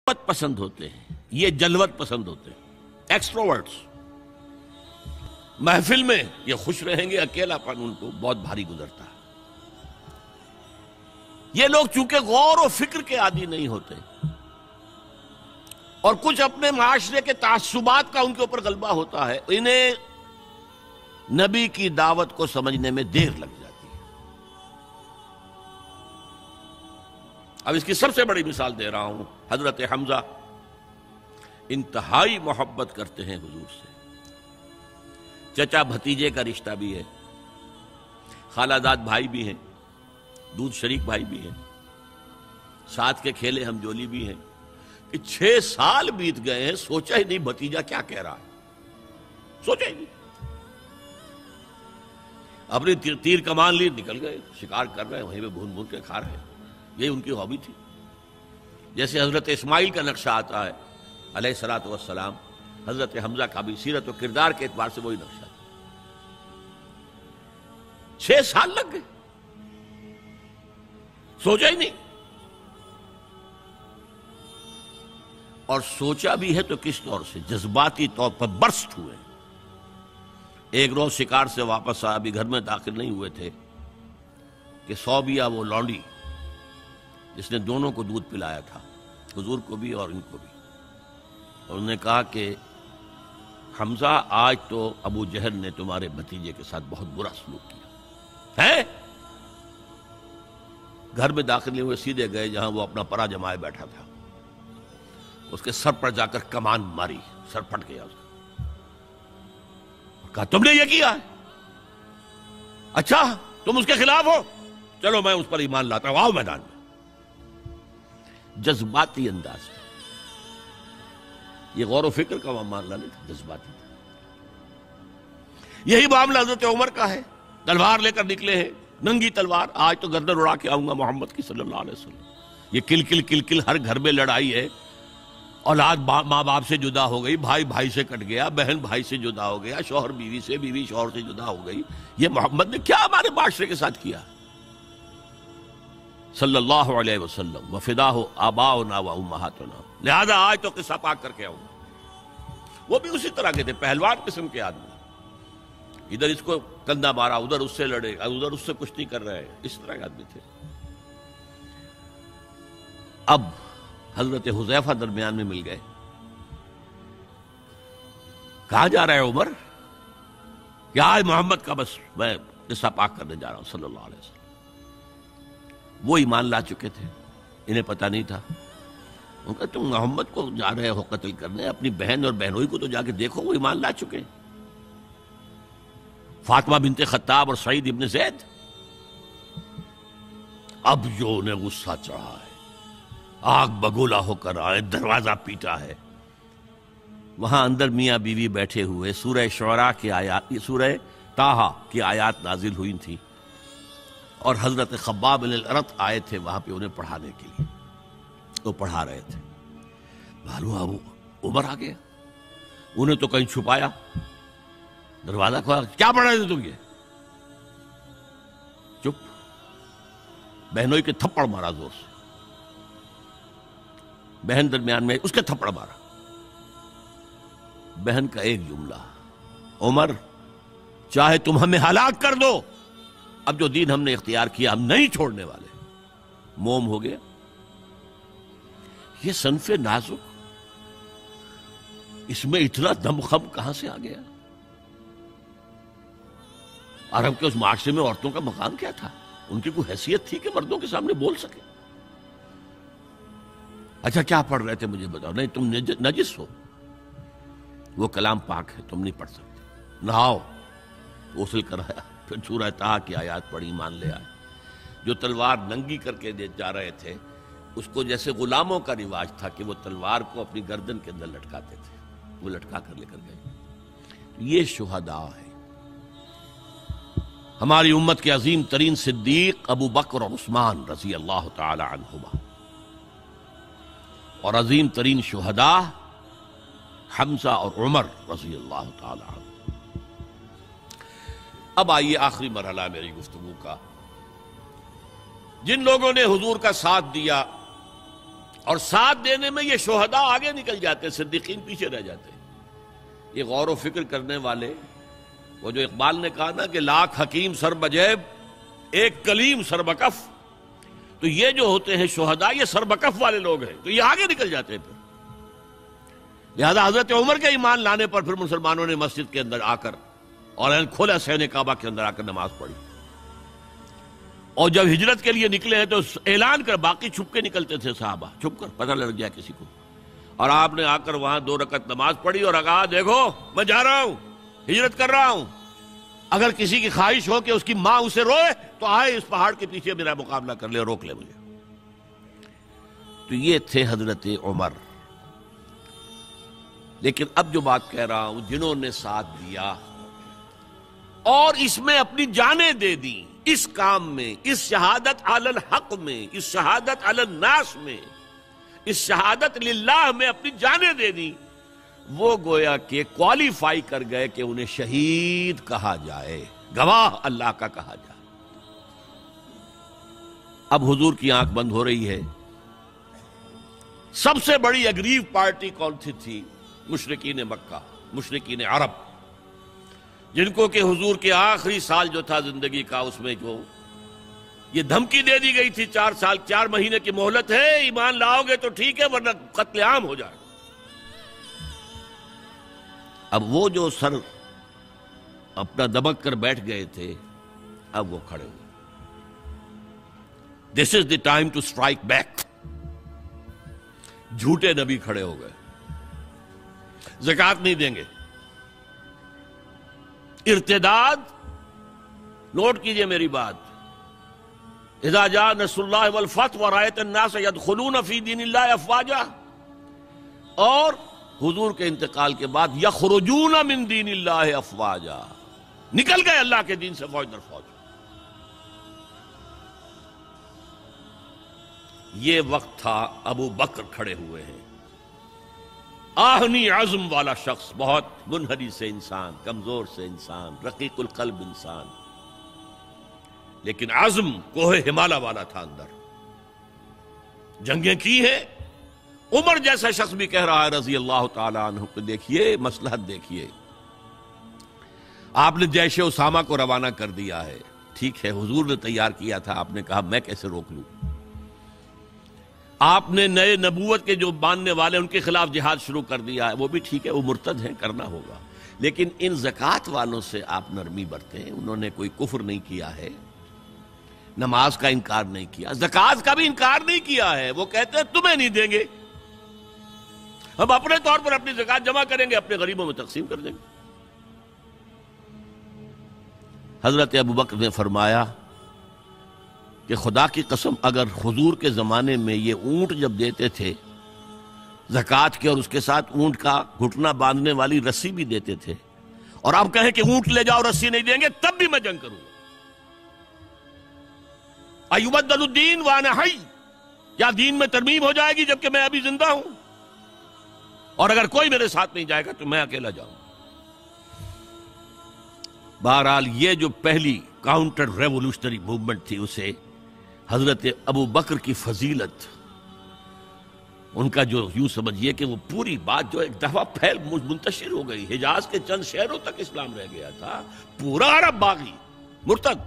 جلوت پسند ہوتے ہیں، یہ جلوت پسند ہوتے ہیں، ایکسٹروورٹس۔ محفل میں یہ خوش رہیں گے، اکیلا پن ان کو بہت بھاری گزرتا ہے۔ یہ لوگ چونکہ غور و فکر کے عادی نہیں ہوتے اور کچھ اپنے معاشرے کے تعصبات کا ان کے اوپر غلبہ ہوتا ہے، انہیں نبی کی دعوت کو سمجھنے میں دیر لگ جاتی ہے۔ اب اس کی سب سے بڑی مثال دے رہا ہوں، حضرت حمزہ انتہائی محبت کرتے ہیں حضور سے، چچا بھتیجے کا رشتہ بھی ہے، خالہ زاد بھائی بھی ہیں، دودھ شریک بھائی بھی ہیں، ساتھ کے کھیلے ہم جولی بھی ہیں کہ 6 سال بیت گئے ہیں، سوچا ہی نہیں بھتیجا کیا کہہ رہا ہے، سوچا ہی نہیں۔ اپنی تیر کمان لی نکل گئے، شکار کر رہے ہیں، وہیں پہ بھون بھون کے کھا رہے ہیں، یہی ان کی ہابی تھی۔ جیسے حضرت اسماعیل کا نقشہ آتا ہے علیہ الصلوۃ والسلام، حضرت حمزہ کا بھی سیرت و کردار کے اعتبار سے وہی نقشہ تھا۔ 6 سال لگ گئے، سوچا ہی نہیں، اور سوچا بھی ہے تو کس طور سے؟ جذباتی طور پر برسٹ ہوئے۔ ایک روز شکار سے واپس آیا، ابھی گھر میں داخل نہیں ہوئے تھے کہ صوبیہ وہ لونڈی جس نے دونوں کو دودھ پلایا تھا، حضور کو بھی اور ان کو بھی، اور انہوں نے کہا کہ حمزہ آج تو ابو جہل نے تمہارے بھتیجے کے ساتھ بہت برا سلوک کیا ہے۔ گھر میں داخل نہیں ہوئے، سیدھے گئے جہاں وہ اپنا پرا جمائے بیٹھا تھا، اس کے سر پر جا کر کمان ماری، سر پھٹ گیا اس کا۔ کہا تم نے یہ کیا ہے؟ اچھا تم اس کے خلاف ہو، چلو میں اس پر ایمان لاتا ہوں، آؤ میدان میں۔ جذباتی انداز میں، یہ غور و فکر کا معاملہ نہیں تھا، جذباتی تھا۔ یہی معاملہ حضرت عمر کا ہے، تلوار لے کر نکلے ہیں، ننگی تلوار، آج تو گردن اڑا کے آؤں گا محمد کی صلی اللہ علیہ وسلم۔ یہ کل کل کل کل ہر گھر میں لڑائی ہے، اولاد ماں باپ سے جدا ہو گئی، بھائی بھائی سے کٹ گیا، بہن بھائی سے جدا ہو گیا، شوہر بیوی سے، بیوی شوہر سے جدا ہو گئی۔ یہ محمد نے کیا ہمارے معاشرے کے ساتھ کیا صلی اللہ علیہ وسلم؟ وفداہ آباؤنا و امہاتنا۔ لہذا آج تو قصہ پاک کر کے آؤں گا۔ وہ بھی اسی طرح کے تھے، پہلوان قسم کے آدمی، ادھر اس کو کندھا مارا، ادھر اس سے لڑے، ادھر اس سے کشتی کر رہے ہیں، اس طرح کے آدمی تھے۔ اب حضرت حذیفہ درمیان میں مل گئے۔ کہاں جا رہا ہے عمر؟ کہ آج محمد کا بس میں قصہ پاک کرنے جا رہا ہوں صلی اللہ علیہ وسلم۔ وہ ایمان لا چکے تھے، انہیں پتہ نہیں تھا۔ ان کا تم محمد کو جا رہے ہو قتل کرنے، اپنی بہن اور بہنوئی کو تو جا کے دیکھو، وہ ایمان لا چکے ہیں، فاطمہ بنت خطاب اور سعید ابن زید۔ اب جو انہیں غصہ چڑھا ہے، آگ بگولا ہو کر آئے، دروازہ پیٹا ہے، وہاں اندر میاں بیوی بیٹھے ہوئے، سورہ شعراء کی آیات، سورہ طٰہٰ کی آیات نازل ہوئی تھی، اور حضرت خباب بن الارت آئے تھے وہاں پہ انہیں پڑھانے کے لیے، وہ پڑھا رہے تھے۔ معلوم ابو عمر آ گیا، انہیں تو کہیں چھپایا، دروازہ کھولا، کیا پڑھ رہے تھے تم؟ یہ چپ۔ بہنوئی کے تھپڑ مارا زور سے، بہن درمیان میں، اس کے تھپڑ مارا۔ بہن کا ایک جملہ، عمر چاہے تم ہمیں ہلاک کر دو، اب جو دین ہم نے اختیار کیا ہم نہیں چھوڑنے والے۔ موم ہو گیا۔ یہ صنف نازک، اس میں اتنا دم خم کہاں سے آ گیا؟ عرب کے اس معاشرے میں عورتوں کا مقام کیا تھا؟ ان کی کوئی حیثیت تھی کہ مردوں کے سامنے بول سکے؟ اچھا کیا پڑھ رہے تھے مجھے بتاؤ؟ نہیں تم نجس ہو، وہ کلام پاک ہے، تم نہیں پڑھ سکتے، نہاؤ۔ غسل کرایا، پھر سورہ طٰہٰ کی آیات پڑھی، مان لے آئے۔ جو تلوار ننگی کر کے جا رہے تھے، اس کو جیسے غلاموں کا رواج تھا کہ وہ تلوار کو اپنی گردن کے اندر لٹکاتے تھے، وہ لٹکا کر لے کر گئے۔ یہ شہداء ہے۔ ہماری امت کے عظیم ترین صدیق ابو بکر اور عثمان رضی اللہ تعالی عنہما، اور عظیم ترین شہداء حمزہ اور عمر رضی اللہ تعالی عنہ۔ اب آئیے آخری مرحلہ میری گفتگو کا۔ جن لوگوں نے حضور کا ساتھ دیا اور ساتھ دینے میں یہ شہداء آگے نکل جاتے، صدیقین پیچھے رہ جاتے. یہ غور و فکر کرنے والے، وہ جو اقبال نے کہا نا کہ لاکھ حکیم سر بجیب ایک کلیم سر بکف، تو یہ جو ہوتے ہیں شہداء یہ سر بکف والے لوگ ہیں، تو یہ آگے نکل جاتے ہیں. پھر لہذا حضرت عمر کے ایمان لانے پر پھر مسلمانوں نے مسجد کے اندر آ کر اور کھلا صحن کعبہ کے اندر آ کر نماز پڑھی. اور جب ہجرت کے لیے نکلے ہیں تو اعلان کر، باقی چھپ کے نکلتے تھے صحابہ، چھپ کر، پتہ لگ جائے کسی کو. اور آپ نے آ کر وہاں 2 رکعت نماز پڑھی اور کہا دیکھو میں جا رہا ہوں، ہجرت کر رہا ہوں، اگر کسی کی خواہش ہو کہ اس کی ماں اسے روئے تو آئے اس پہاڑ کے پیچھے میرا مقابلہ کر لے، روک لے مجھے. تو یہ تھے حضرت عمر. لیکن اب جو بات کہہ رہا ہوں، جنہوں نے ساتھ دیا اور اس میں اپنی جانیں دے دی، اس کام میں، اس شہادت علی الحق میں، اس شہادت علی الناس میں، اس شہادت للہ میں اپنی جانیں دے دی، وہ گویا کہ کوالیفائی کر گئے کہ انہیں شہید کہا جائے، گواہ اللہ کا کہا جائے. اب حضور کی آنکھ بند ہو رہی ہے. سب سے بڑی اگریو پارٹی کون سی تھی؟ مشرکین مکہ، مشرکین عرب، جن کو کہ حضور کے آخری سال جو تھا زندگی کا، اس میں جو یہ دھمکی دے دی گئی تھی 4 سال 4 مہینے کی مہلت ہے، ایمان لاؤ گے تو ٹھیک ہے ورنہ قتل عام ہو جائے. اب وہ جو سر اپنا دبک کر بیٹھ گئے تھے، اب وہ کھڑے ہوئے. This is the time to strike back. جھوٹے نبی کھڑے ہو گئے، زکوٰۃ نہیں دیں گے. ارتداد، نوٹ کیجئے میری بات، اذا جاء نصر اللہ والفتح ورأیت الناس يدخلون فی دین اللہ افواجا، اور حضور کے انتقال کے بعد یخرجون من دین اللہ افواجا، نکل گئے اللہ کے دین سے فوج در فوج. یہ وقت تھا، ابو بکر کھڑے ہوئے ہیں، آہنی عزم والا شخص، بہت منحنی سے انسان، کمزور سے انسان، رقیق القلب انسان، لیکن عزم کوہ ہمالہ والا تھا اندر. جنگیں کی ہیں. عمر جیسا شخص بھی کہہ رہا ہے رضی اللہ تعالی عنہ کہ دیکھیے مصلحت دیکھیے، آپ نے جیش اسامہ کو روانہ کر دیا ہے، ٹھیک ہے، حضور نے تیار کیا تھا، آپ نے کہا میں کیسے روک لوں. آپ نے نئے نبوت کے جو ماننے والے ان کے خلاف جہاد شروع کر دیا ہے، وہ بھی ٹھیک ہے، وہ مرتد ہیں، کرنا ہوگا. لیکن ان زکوٰۃ والوں سے آپ نرمی برتیں. انہوں نے کوئی کفر نہیں کیا ہے، نماز کا انکار نہیں کیا، زکوٰۃ کا بھی انکار نہیں کیا ہے. وہ کہتے ہیں تمہیں نہیں دیں گے، ہم اپنے طور پر اپنی زکوٰۃ جمع کریں گے، اپنے غریبوں میں تقسیم کر دیں گے. حضرت ابوبکر نے فرمایا کہ خدا کی قسم اگر حضور کے زمانے میں یہ اونٹ جب دیتے تھے زکوٰۃ کے، اور اس کے ساتھ اونٹ کا گھٹنا باندھنے والی رسی بھی دیتے تھے، اور آپ کہیں کہ اونٹ لے جاؤ رسی نہیں دیں گے، تب بھی میں جنگ کروں گا. ایبدل الدین وانا حی، یا دین میں ترمیم ہو جائے گی جبکہ میں ابھی زندہ ہوں، اور اگر کوئی میرے ساتھ نہیں جائے گا تو میں اکیلا جاؤں. بہرحال یہ جو پہلی کاؤنٹر ریولوشنری موومنٹ تھی، اسے حضرت ابو بکر کی فضیلت، ان کا جو یوں سمجھیے کہ وہ پوری بات جو ایک دفعہ پھیل منتشر ہو گئی، حجاز کے چند شہروں تک اسلام رہ گیا تھا، پورا عرب باغی مرتد،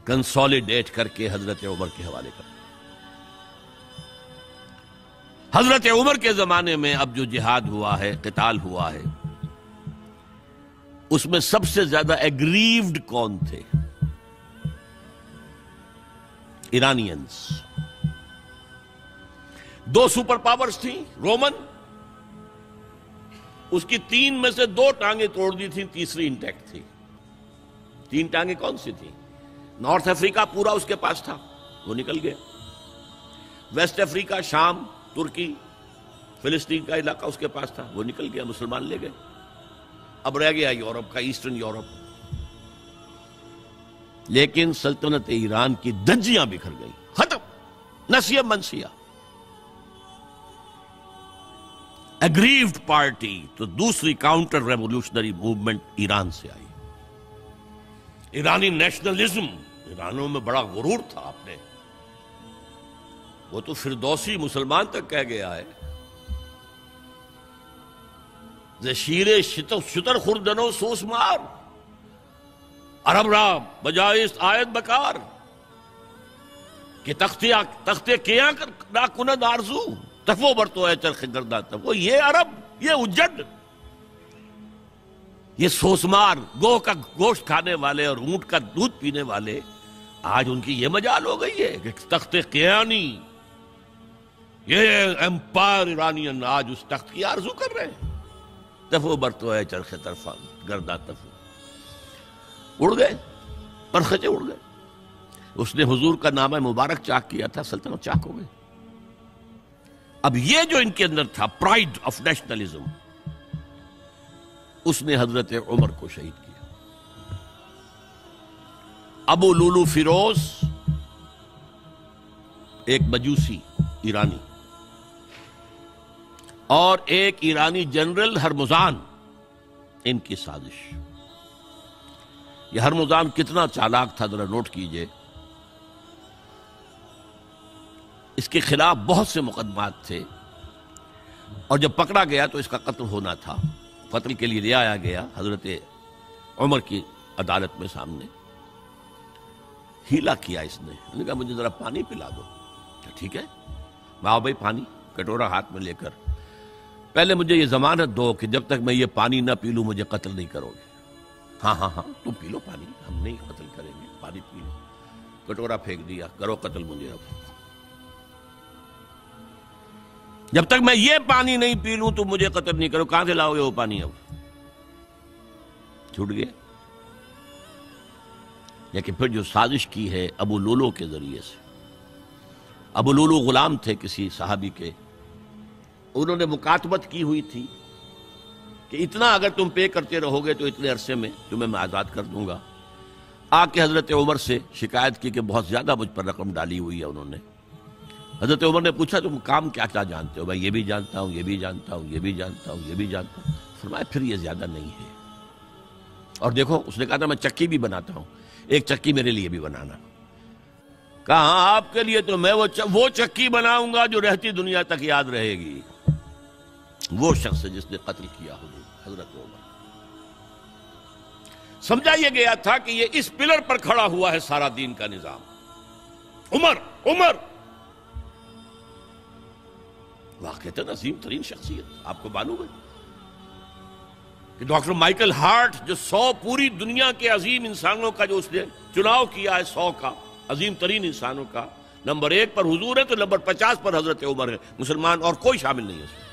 کنسولیڈیٹ کر کے حضرت عمر کے حوالے کر. حضرت عمر کے زمانے میں اب جو جہاد ہوا ہے، قتال ہوا ہے، اس میں سب سے زیادہ ایگریوڈ کون تھے؟ ایرانینز. 2 سپر پاورز تھیں، رومن، اس کی 3 میں سے 2 ٹانگیں توڑ دی تھیں، تیسری انٹیکٹ تھی. 3 ٹانگیں کون سی تھیں؟ نارتھ افریقہ پورا اس کے پاس تھا، وہ نکل گیا. ویسٹ افریقہ، شام، ترکی، فلسطین کا علاقہ اس کے پاس تھا، وہ نکل گیا، مسلمان لے گئے. اب رہ گیا یورپ کا، ایسٹرن یورپ. لیکن سلطنت ایران کی دھجیاں بکھر گئی، ختم، نسیہ منسیہ. اگریوڈ پارٹی تو دوسری کاؤنٹر ریولوشنری موومنٹ ایران سے آئی. ایرانی نیشنلزم، ایرانوں میں بڑا غرور تھا. آپ نے وہ تو فردوسی مسلمان تک کہہ گیا ہے، شیر شتر خوردنو سوس مار عرب را بجائے آیت بکار کہ تختے کیا نہ کند آرزو تفو برتو ہے چرخ گردہ تفو. یہ عرب، یہ اجڑ، یہ سوسمار، گوہ کا گوشت کھانے والے اور اونٹ کا دودھ پینے والے، آج ان کی یہ مجال ہو گئی ہے کہ تخت قیانی، یہ امپائر ایرانین آج اس تخت کی آرزو کر رہے ہیں. تفو برتو ہے چرخ طرفا گردہ تفو. اڑ گئے، پرخچے اڑ گئے. اس نے حضور کا نامہ مبارک چاک کیا تھا، سلطنت چاک ہو گئی. اب یہ جو ان کے اندر تھا پرائڈ آف نیشنلزم، اس نے حضرت عمر کو شہید کیا. ابو لولو فیروز ایک مجوسی ایرانی اور ایک ایرانی جنرل ہرمزان، ان کی سازش. یہ ہرمزان کتنا چالاک تھا ذرا نوٹ کیجئے. اس کے خلاف بہت سے مقدمات تھے اور جب پکڑا گیا تو اس کا قتل ہونا تھا. قتل کے لیے لے آیا گیا حضرت عمر کی عدالت میں سامنے. ہیلا کیا اس نے. انہوں نے کہا مجھے ذرا پانی پلا دو. ٹھیک ہے، آؤ بھائی پانی. کٹورا ہاتھ میں لے کر، پہلے مجھے یہ ضمانت دو کہ جب تک میں یہ پانی نہ پی لوں مجھے قتل نہیں کرو گے. ہاں ہاں ہاں تم پی لو پانی، ہم نہیں قتل کریں گے، پانی پی لو. کٹورا پھینک دیا، کرو قتل مجھے. اب جب تک میں یہ پانی نہیں پی لوں تو مجھے قتل نہیں کرو. کہاں سے لاؤ گے وہ پانی؟ اب چھوٹ گیا. لیکن پھر جو سازش کی ہے ابو لولو کے ذریعے سے. ابو لولو غلام تھے کسی صحابی کے. انہوں نے مکاتبت کی ہوئی تھی کہ اتنا اگر تم پے کرتے رہو گے تو اتنے عرصے میں تمہیں میں آزاد کر دوں گا. آ کے حضرت عمر سے شکایت کی کہ بہت زیادہ مجھ پر رقم ڈالی ہوئی ہے انہوں نے. حضرت عمر نے پوچھا تم کام کیا کیا جانتے ہو؟ میں یہ بھی جانتا ہوں، یہ بھی جانتا ہوں، یہ بھی جانتا ہوں، یہ بھی جانتا ہوں. فرمایا پھر یہ زیادہ نہیں ہے. اور دیکھو اس نے کہا تھا میں چکی بھی بناتا ہوں، ایک چکی میرے لیے بھی بنانا. کہا ہاں آپ کے لیے تو میں وہ چکی بناؤں گا جو رہتی دنیا تک یاد رہے گی. وہ شخص جس نے قتل کیا حضرت عمر. سمجھا یہ گیا تھا کہ یہ اس پلر پر کھڑا ہوا ہے سارا دین کا نظام. عمر عمر واقعتاً عظیم ترین شخصیت. آپ کو معلوم ہے کہ ڈاکٹر مائیکل ہارٹ جو 100 پوری دنیا کے عظیم انسانوں کا جو اس نے چناؤ کیا ہے، 100 کا عظیم ترین انسانوں کا، نمبر 1 پر حضور ہے تو نمبر 50 پر حضرت عمر ہے. مسلمان اور کوئی شامل نہیں ہے اس میں.